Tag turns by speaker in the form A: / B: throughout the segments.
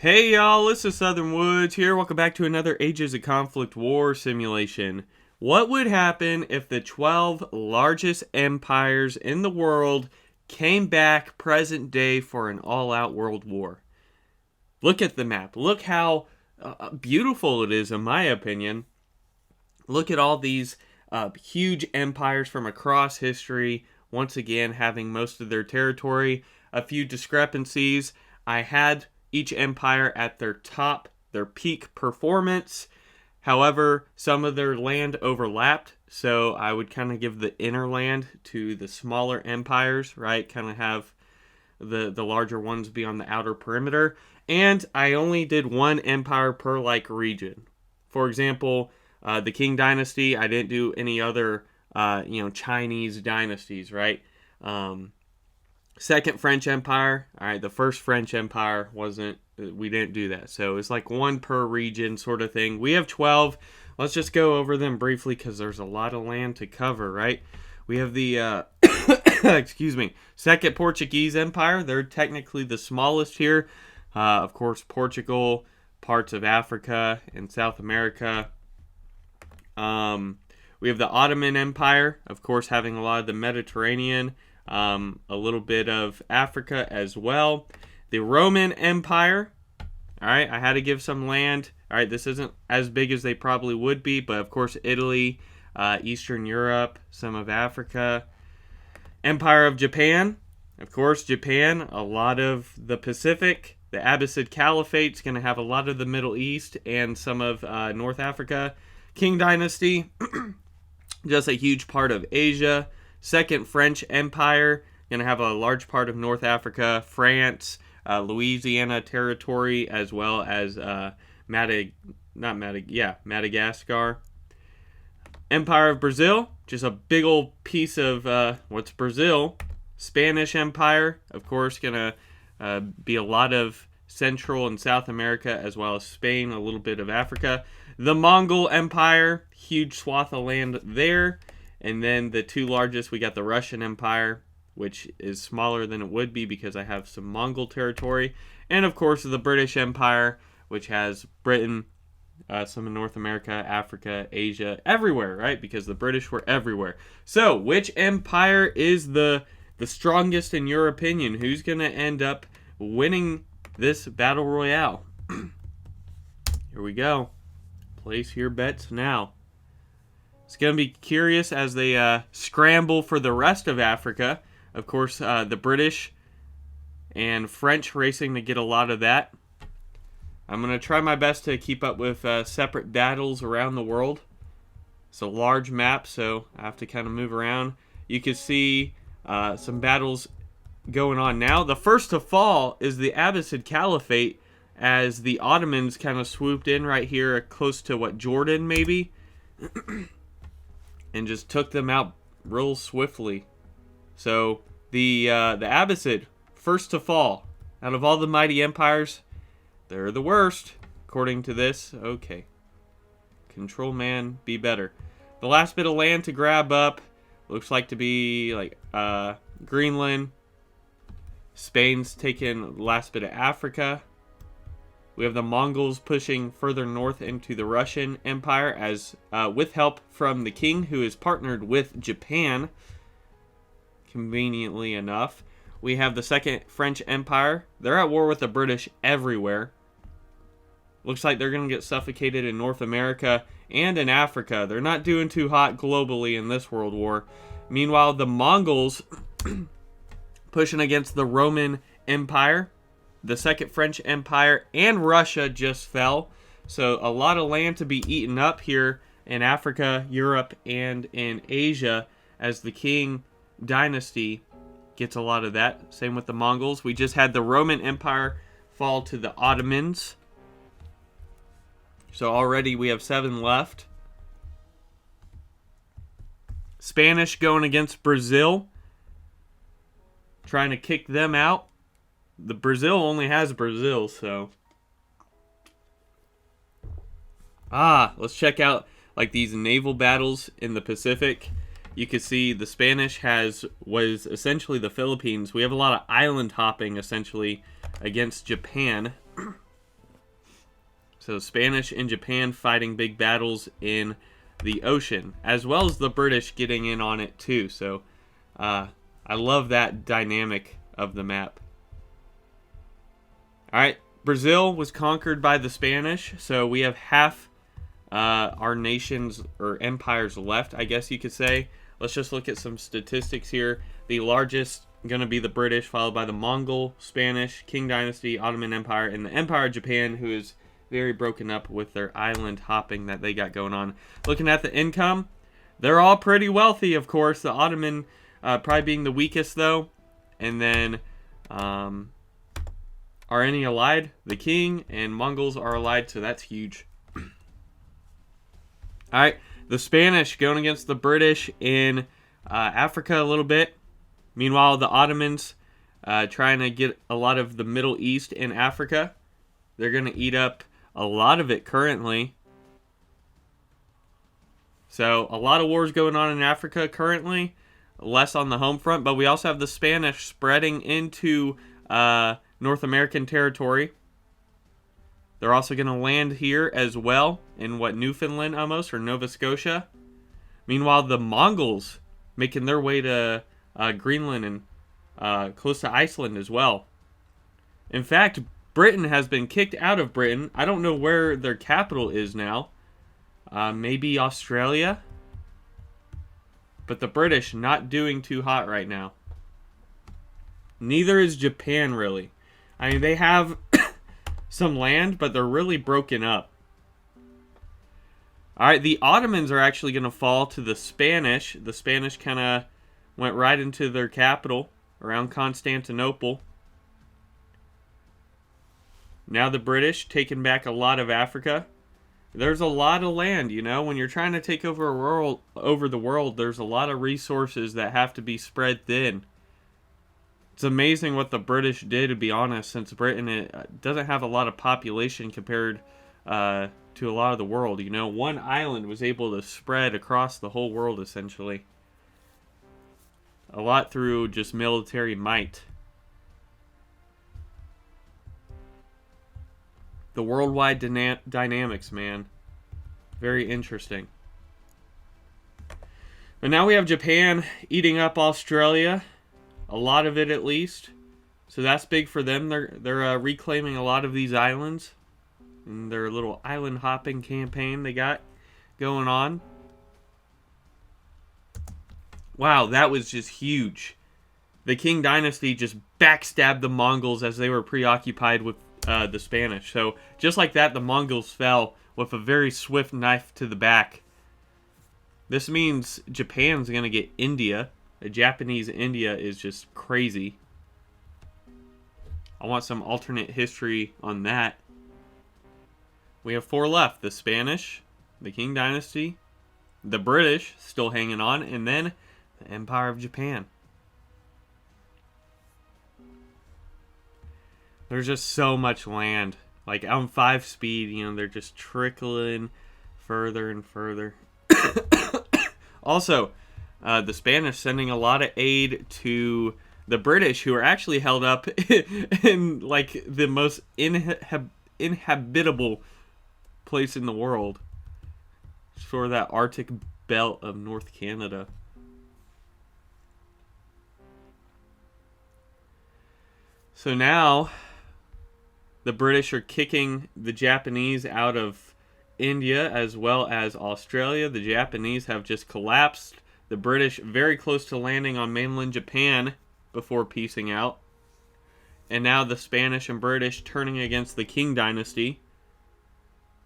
A: Hey y'all, this is Southern Woods here. Welcome back to another Ages of Conflict War simulation. What would happen if the 12 largest empires in the world came back present day for an all-out world war? Look at the map. Look how beautiful it is, in my opinion. Look at all these huge empires from across history, once again having most of their territory. A few discrepancies. I had each empire at their top, their peak performance. However, some of their land overlapped, so I would kind of give the inner land to the smaller empires, right? Kind of have the larger ones be on the outer perimeter. And I only did one empire per region. For example, the Qing dynasty, I didn't do any other Chinese dynasties, right? Second French Empire, all right, the first French Empire we didn't do that. So it's like one per region sort of thing. We have 12. Let's just go over them briefly because there's a lot of land to cover, right? We have the, excuse me, Second Portuguese Empire. They're technically the smallest here. Of course, Portugal, parts of Africa and South America. We have the Ottoman Empire, of course, having a lot of the Mediterranean, a little bit of Africa as well. The Roman Empire, all right, I had to give some land. All right, this isn't as big as they probably would be, but of course, Italy, Eastern Europe, some of Africa. Empire of Japan, of course, Japan, a lot of the Pacific. The Abbasid Caliphate's going to have a lot of the Middle East and some of North Africa. Qing Dynasty, just a huge part of Asia. Second French Empire, going to have a large part of North Africa, France, Louisiana territory, as well as Madagascar. Empire of Brazil, just a big old piece of what's Brazil. Spanish Empire, of course, going to be a lot of Central and South America, as well as Spain, a little bit of Africa. The Mongol Empire, huge swath of land there. And then the two largest, we got the Russian Empire, which is smaller than it would be because I have some Mongol territory. And of course, the British Empire, which has Britain, some in North America, Africa, Asia, everywhere, right? Because the British were everywhere. So, which empire is the strongest in your opinion? Who's going to end up winning this battle royale? Here we go. Place your bets now. It's going to be curious as they scramble for the rest of Africa. Of course, the British and French racing to get a lot of that. I'm going to try my best to keep up with separate battles around the world. It's a large map, so I have to kind of move around. You can see some battles going on now. The first to fall is the Abbasid Caliphate, as the Ottomans kind of swooped in right here close to Jordan maybe, and just took them out real swiftly. So the Abbasid, first to fall. Out of all the mighty empires, they're the worst, according to this. Okay. Control man, be better. The last bit of land to grab up looks like to be Greenland. Spain's taken the last bit of Africa. We have the Mongols pushing further north into the Russian Empire, as with help from the king, who is partnered with Japan, conveniently enough. We have the Second French Empire. They're at war with the British everywhere. Looks like they're going to get suffocated in North America and in Africa. They're not doing too hot globally in this world war. Meanwhile, the Mongols pushing against the Roman Empire. The Second French Empire and Russia just fell. So a lot of land to be eaten up here in Africa, Europe, and in Asia, as the Qing dynasty gets a lot of that. Same with the Mongols. We just had the Roman Empire fall to the Ottomans. So already we have 7 left. Spanish going against Brazil, trying to kick them out. The Brazil only has Brazil, so. Let's check out these naval battles in the Pacific. You can see the Spanish was essentially the Philippines. We have a lot of island hopping essentially against Japan. So Spanish and Japan fighting big battles in the ocean, as well as the British getting in on it too. So I love that dynamic of the map. All right, Brazil was conquered by the Spanish, so we have half our nations or empires left, I guess you could say. Let's just look at some statistics here. The largest going to be the British, followed by the Mongol, Spanish, Qing Dynasty, Ottoman Empire, and the Empire of Japan, who is very broken up with their island hopping that they got going on. Looking at the income, they're all pretty wealthy, of course. The Ottoman probably being the weakest, though. And then, are any allied? The King and Mongols are allied, so that's huge. All right, the Spanish going against the British in Africa a little bit. Meanwhile, the Ottomans trying to get a lot of the Middle East and Africa. They're going to eat up a lot of it currently. So a lot of wars going on in Africa currently. Less on the home front. But we also have the Spanish spreading into North American territory. They're also going to land here as well in Newfoundland almost, or Nova Scotia. Meanwhile, the Mongols making their way to Greenland and close to Iceland as well. In fact, Britain has been kicked out of Britain. I don't know where their capital is now. Maybe Australia. But the British not doing too hot right now. Neither is Japan, really. I mean, they have some land, but they're really broken up. All right, the Ottomans are actually going to fall to the Spanish. The Spanish kind of went right into their capital around Constantinople. Now the British taking back a lot of Africa. There's a lot of land, you know. When you're trying to take over the world, there's a lot of resources that have to be spread thin. It's amazing what the British did, to be honest, since Britain doesn't have a lot of population compared to a lot of the world. You know, one island was able to spread across the whole world, essentially. A lot through just military might. The worldwide dynamics, man. Very interesting. But now we have Japan eating up Australia. A lot of it, at least. So that's big for them. They're reclaiming a lot of these islands. In their little island hopping campaign they got going on. Wow, that was just huge. The Qing Dynasty just backstabbed the Mongols as they were preoccupied with the Spanish. So just like that, the Mongols fell with a very swift knife to the back. This means Japan's going to get India. The Japanese India is just crazy. I want some alternate history on that. We have 4 left. The Spanish, the Qing Dynasty, the British still hanging on, and then the Empire of Japan. There's just so much land. Like on 5 speed, you know, they're just trickling further and further. Also, the Spanish sending a lot of aid to the British, who are actually held up in like the most inhabitable place in the world. For that Arctic belt of North Canada. So now the British are kicking the Japanese out of India as well as Australia. The Japanese have just collapsed. The British very close to landing on mainland Japan before piecing out. And now the Spanish and British turning against the Qing Dynasty.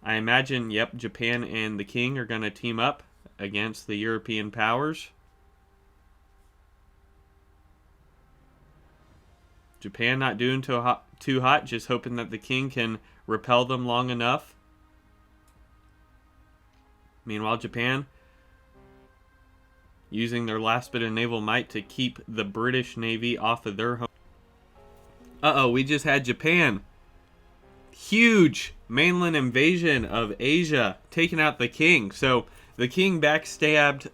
A: I imagine, yep, Japan and the King are going to team up against the European powers. Japan not doing too hot, just hoping that the King can repel them long enough. Meanwhile, Japan using their last bit of naval might to keep the British Navy off of their home. Uh-oh, we just had Japan. Huge mainland invasion of Asia, taking out the King. So the King backstabbed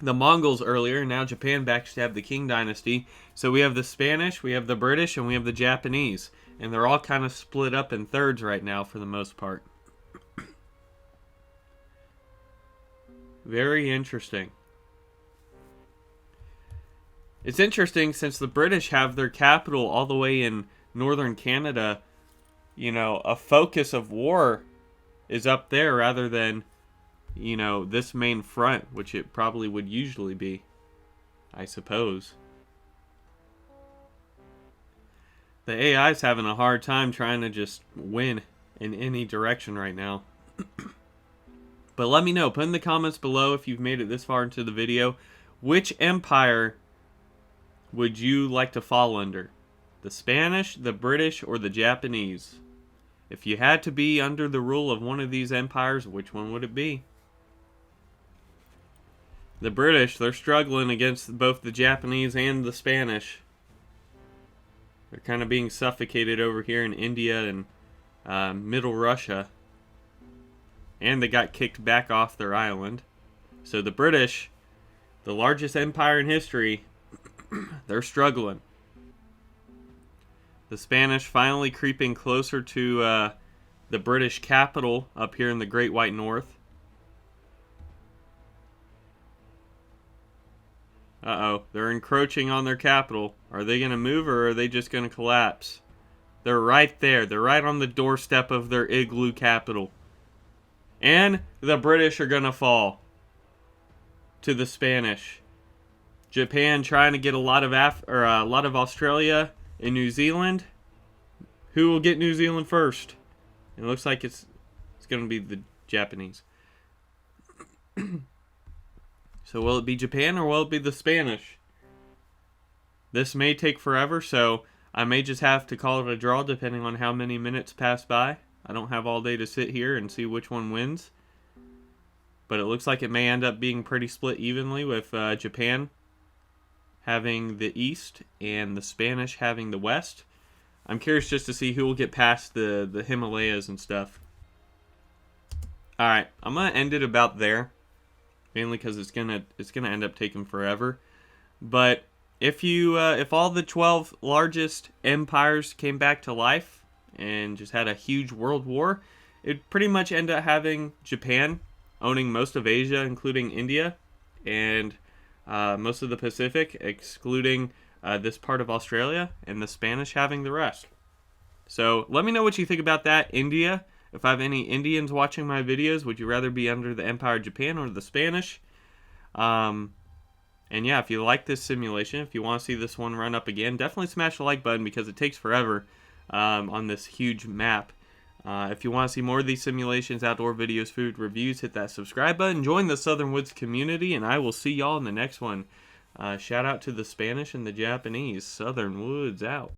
A: the Mongols earlier. Now Japan backstabbed the Qing Dynasty. So we have the Spanish, we have the British, and we have the Japanese. And they're all kind of split up in thirds right now for the most part. Very interesting. It's interesting since the British have their capital all the way in northern Canada. You know, a focus of war is up there rather than, you know, this main front, which it probably would usually be, I suppose. The AI's having a hard time trying to just win in any direction right now. But let me know. Put in the comments below if you've made it this far into the video. Which empire would you like to fall under? The Spanish, the British, or the Japanese? If you had to be under the rule of one of these empires, which one would it be? The British, they're struggling against both the Japanese and the Spanish. They're kind of being suffocated over here in India and Middle Russia. And they got kicked back off their island. So the British, the largest empire in history, they're struggling. The Spanish finally creeping closer to the British capital up here in the Great White North. Uh-oh, they're encroaching on their capital. Are they going to move or are they just going to collapse? They're right there. They're right on the doorstep of their igloo capital. And the British are going to fall to the Spanish. Japan trying to get a lot of Australia and New Zealand. Who will get New Zealand first? It looks like it's going to be the Japanese. So will it be Japan or will it be the Spanish? This may take forever, so I may just have to call it a draw depending on how many minutes pass by. I don't have all day to sit here and see which one wins. But it looks like it may end up being pretty split evenly with Japan having the East and the Spanish having the West. I'm curious just to see who will get past the Himalayas and stuff. Alright, I'm going to end it about there. Mainly because it's gonna end up taking forever. But if all the 12 largest empires came back to life and just had a huge world war, it'd pretty much end up having Japan owning most of Asia, including India, and most of the Pacific, excluding this part of Australia, and the Spanish having the rest. So let me know what you think about that. India, if I have any Indians watching my videos, would you rather be under the Empire of Japan or the Spanish? And yeah, if you like this simulation, if you want to see this one run up again, definitely smash the like button because it takes forever on this huge map. If you want to see more of these simulations, outdoor videos, food reviews, hit that subscribe button. Join the Southern Woods community, and I will see y'all in the next one. Shout out to the Spanish and the Japanese. Southern Woods out.